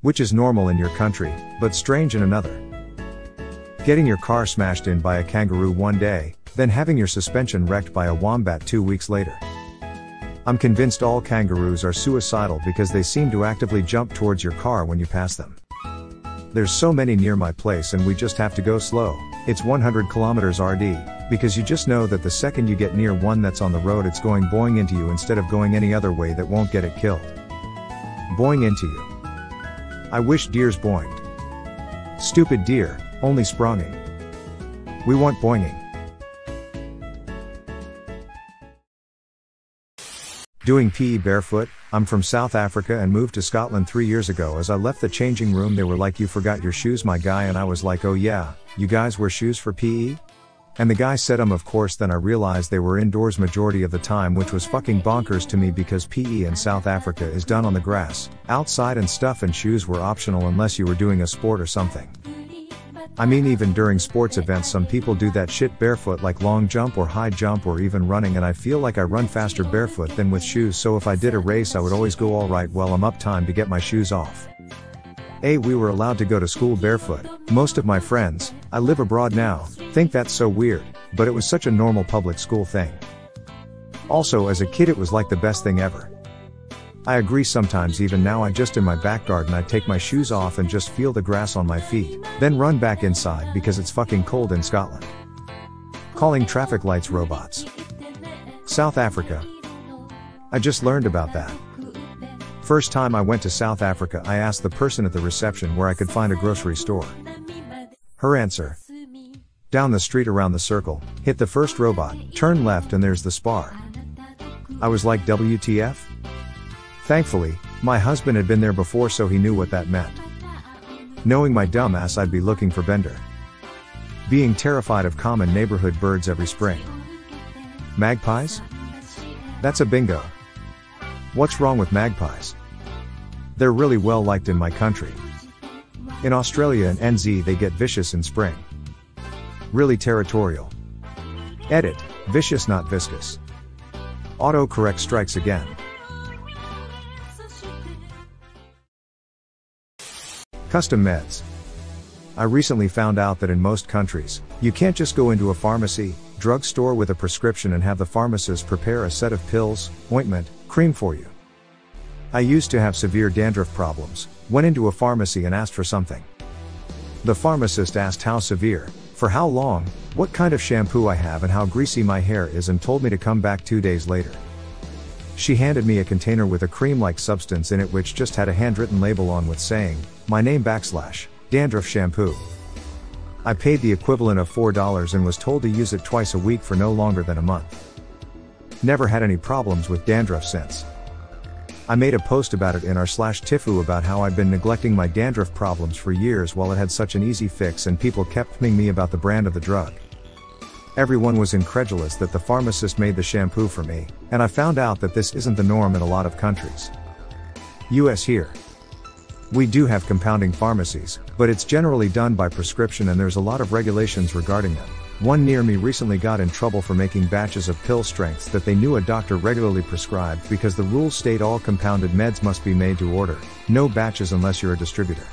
which is normal in your country, but strange in another. Getting your car smashed in by a kangaroo one day, then having your suspension wrecked by a wombat 2 weeks later. I'm convinced all kangaroos are suicidal because they seem to actively jump towards your car when you pass them. There's so many near my place and we just have to go slow. It's 100 kilometers RD, because you just know that the second you get near one that's on the road it's going boing into you instead of going any other way that won't get it killed. Boing into you. I wish deers boinged. Stupid deer, only spronging. We want boinging. Doing PE barefoot. I'm from South Africa and moved to Scotland 3 years ago. As I left the changing room they were like, "You forgot your shoes, my guy," and I was like, "Oh yeah, you guys wear shoes for PE?" And the guy said of course. Then I realized they were indoors majority of the time, which was fucking bonkers to me because PE in South Africa is done on the grass, outside and stuff, and shoes were optional unless you were doing a sport or something. I mean, even during sports events some people do that shit barefoot, like long jump or high jump or even running, and I feel like I run faster barefoot than with shoes, so if I did a race I would always go alright, well I'm up time to get my shoes off. We were allowed to go to school barefoot. Most of my friends, I live abroad now, think that's so weird, but it was such a normal public school thing. Also as a kid it was like the best thing ever. I agree, sometimes even now I just in my back garden I take my shoes off and just feel the grass on my feet, then run back inside because it's fucking cold in Scotland. Calling traffic lights robots. South Africa. I just learned about that. First time I went to South Africa I asked the person at the reception where I could find a grocery store. Her answer: down the street around the circle, hit the first robot, turn left and there's the Spar. I was like, WTF? Thankfully, my husband had been there before so he knew what that meant. Knowing my dumb ass I'd be looking for Bender. Being terrified of common neighborhood birds every spring. Magpies? That's a bingo. What's wrong with magpies? They're really well liked in my country. In Australia and NZ they get vicious in spring. Really territorial. Edit, vicious not viscous. Autocorrect strikes again. Custom meds. I recently found out that in most countries, you can't just go into a pharmacy, drugstore with a prescription and have the pharmacist prepare a set of pills, ointment, cream for you. I used to have severe dandruff problems, went into a pharmacy and asked for something. The pharmacist asked how severe, for how long, what kind of shampoo I have and how greasy my hair is, and told me to come back 2 days later. She handed me a container with a cream-like substance in it which just had a handwritten label on with saying, "My name / dandruff shampoo." I paid the equivalent of $4 and was told to use it twice a week for no longer than a month. Never had any problems with dandruff since. I made a post about it in r/Tifu about how I'd been neglecting my dandruff problems for years while it had such an easy fix, and people kept pinging me about the brand of the drug. Everyone was incredulous that the pharmacist made the shampoo for me, and I found out that this isn't the norm in a lot of countries. US here. We do have compounding pharmacies, but it's generally done by prescription and there's a lot of regulations regarding them. One near me recently got in trouble for making batches of pill strengths that they knew a doctor regularly prescribed because the rules state all compounded meds must be made to order, no batches unless you're a distributor.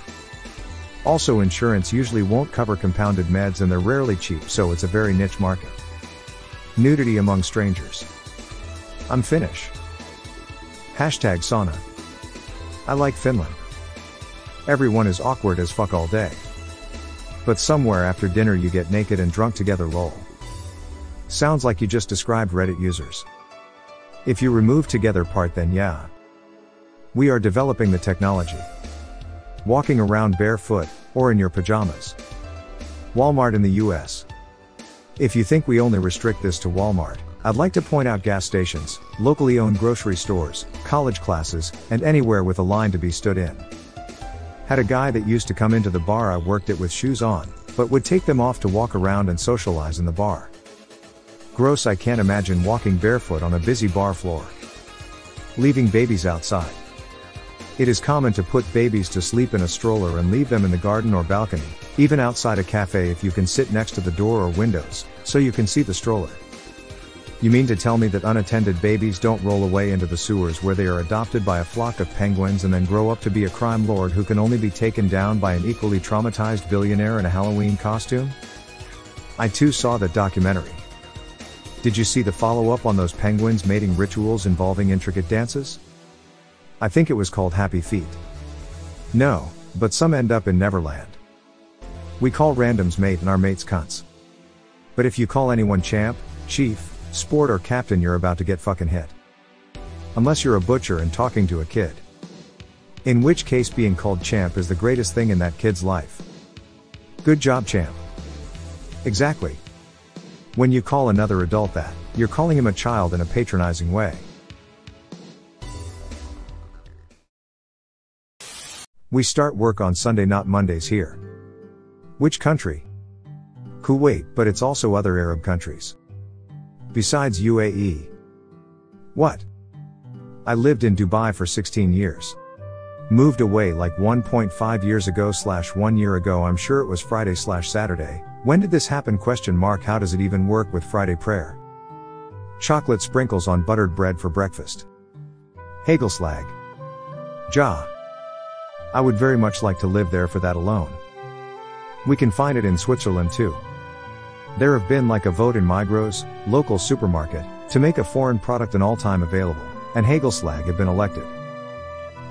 Also, insurance usually won't cover compounded meds and they're rarely cheap, so it's a very niche market. Nudity among strangers. I'm Finnish. #sauna. I like Finland. Everyone is awkward as fuck all day. But somewhere after dinner you get naked and drunk together, lol. Sounds like you just described Reddit users. If you remove together part, then yeah. We are developing the technology. Walking around barefoot, or in your pajamas. Walmart in the US. If you think we only restrict this to Walmart, I'd like to point out gas stations, locally owned grocery stores, college classes, and anywhere with a line to be stood in. Had a guy that used to come into the bar I worked at with shoes on, but would take them off to walk around and socialize in the bar. Gross, I can't imagine walking barefoot on a busy bar floor. Leaving babies outside. It is common to put babies to sleep in a stroller and leave them in the garden or balcony, even outside a cafe if you can sit next to the door or windows, so you can see the stroller. You mean to tell me that unattended babies don't roll away into the sewers where they are adopted by a flock of penguins and then grow up to be a crime lord who can only be taken down by an equally traumatized billionaire in a Halloween costume? I too saw that documentary. Did you see the follow-up on those penguins mating rituals involving intricate dances? I think it was called Happy Feet. No, but some end up in Neverland. We call randoms mate and our mates cunts. But if you call anyone champ, chief, sport or captain, you're about to get fucking hit. Unless you're a butcher and talking to a kid. In which case being called champ is the greatest thing in that kid's life. Good job, champ. Exactly. When you call another adult that, you're calling him a child in a patronizing way. We start work on Sunday, not Mondays here. Which country? Kuwait, but it's also other Arab countries. Besides UAE. What? I lived in Dubai for 16 years. Moved away like 1.5 years ago / 1 year ago. I'm sure it was Friday / Saturday. When did this happen? How does it even work with Friday prayer? Chocolate sprinkles on buttered bread for breakfast. Hagelslag. Ja. I would very much like to live there for that alone. We can find it in Switzerland too. There have been like a vote in Migros, local supermarket, to make a foreign product an all-time available, and Hagelslag have been elected.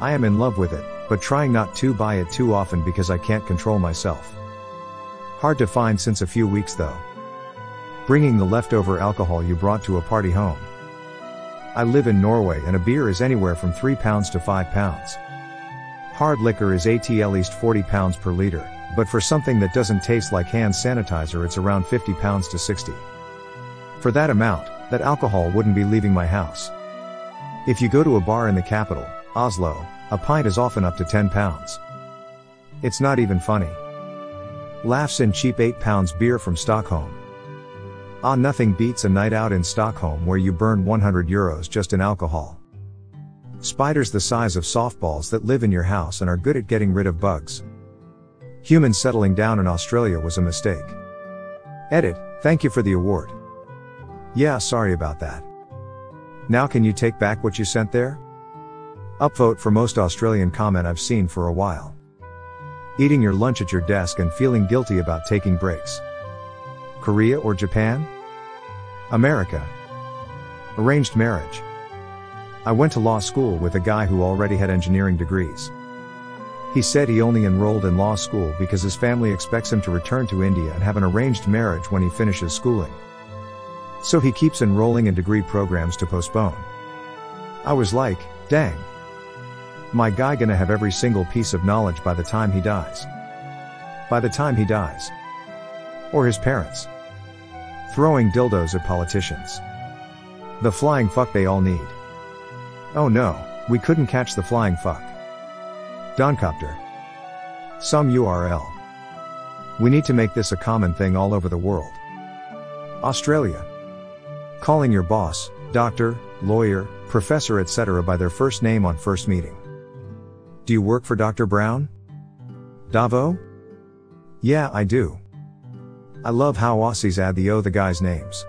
I am in love with it, but trying not to buy it too often because I can't control myself. Hard to find since a few weeks though. Bringing the leftover alcohol you brought to a party home. I live in Norway and a beer is anywhere from £3 to £5. Hard liquor is at least £40 per litre, but for something that doesn't taste like hand sanitizer it's around £50 to £60. For that amount, that alcohol wouldn't be leaving my house. If you go to a bar in the capital, Oslo, a pint is often up to £10. It's not even funny. Laughs in cheap £8 beer from Stockholm. Nothing beats a night out in Stockholm where you burn €100 just in alcohol. Spiders the size of softballs that live in your house and are good at getting rid of bugs. Humans settling down in Australia was a mistake. Edit, thank you for the award. Yeah, sorry about that. Now can you take back what you sent there? Upvote for most Australian comment I've seen for a while. Eating your lunch at your desk and feeling guilty about taking breaks. Korea or Japan? America. Arranged marriage. I went to law school with a guy who already had engineering degrees. He said he only enrolled in law school because his family expects him to return to India and have an arranged marriage when he finishes schooling. So he keeps enrolling in degree programs to postpone. I was like, dang. My guy gonna have every single piece of knowledge by the time he dies. By the time he dies. Or his parents. Throwing dildos at politicians. The flying fuck they all need. Oh no, we couldn't catch the flying fuck. Doncopter. Some URL. We need to make this a common thing all over the world. Australia. Calling your boss, doctor, lawyer, professor etc. by their first name on first meeting. Do you work for Dr. Brown? Davo? Yeah, I do. I love how Aussies add the guys' names.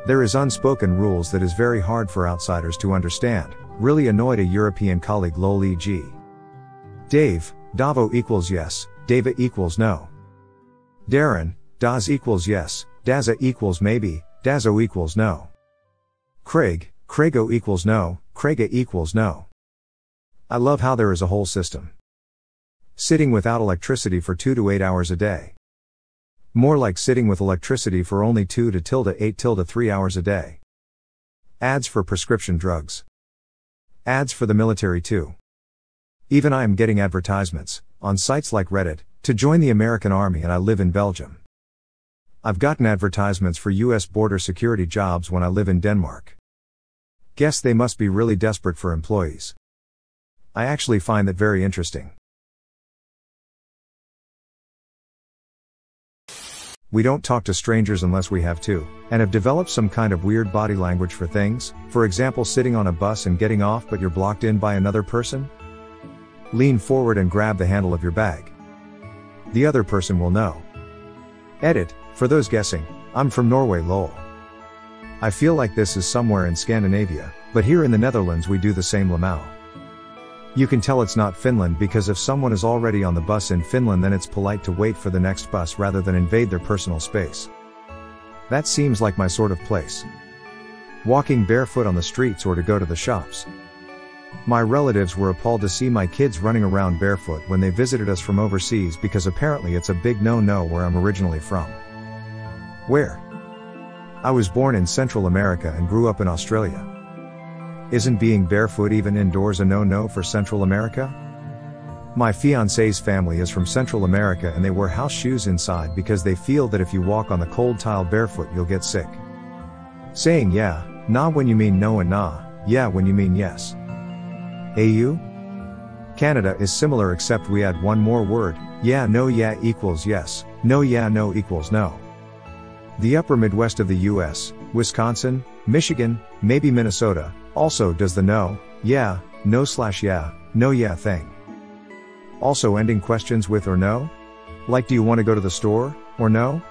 There is unspoken rules that is very hard for outsiders to understand. Really annoyed a European colleague lol G. Dave, Davo equals yes, Dava equals no. Darren, Daz equals yes, Daza equals maybe, Dazo equals no. Craig, Craigo equals no, Craiga equals no. I love how there is a whole system. Sitting without electricity for 2 to 8 hours a day. More like sitting with electricity for only 2 to 8 to 3 hours a day. Ads for prescription drugs. Ads for the military too. Even I am getting advertisements, on sites like Reddit, to join the American Army and I live in Belgium. I've gotten advertisements for US border security jobs when I live in Denmark. Guess they must be really desperate for employees. I actually find that very interesting. We don't talk to strangers unless we have to, and have developed some kind of weird body language for things, for example sitting on a bus and getting off but you're blocked in by another person. Lean forward and grab the handle of your bag. The other person will know. Edit, for those guessing, I'm from Norway lol. I feel like this is somewhere in Scandinavia, but here in the Netherlands we do the same lemau. You can tell it's not Finland because if someone is already on the bus in Finland then it's polite to wait for the next bus rather than invade their personal space. That seems like my sort of place. Walking barefoot on the streets or to go to the shops. My relatives were appalled to see my kids running around barefoot when they visited us from overseas because apparently it's a big no-no where I'm originally from. Where? I was born in Central America and grew up in Australia. Isn't being barefoot even indoors a no-no for Central America? My fiancé's family is from Central America and they wear house shoes inside because they feel that if you walk on the cold tile barefoot you'll get sick. Saying yeah, nah when you mean no and nah, yeah when you mean yes. AU? Canada is similar except we add one more word, yeah no yeah equals yes, no yeah no equals no. The upper Midwest of the US, Wisconsin, Michigan, maybe Minnesota, also does the no, yeah, no/yeah, no yeah thing. Also ending questions with or no? Like do you want to go to the store, or no?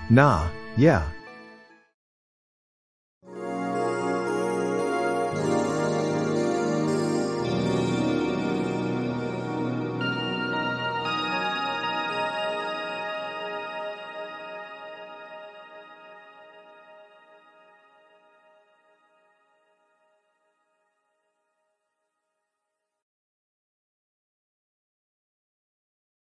Nah, yeah,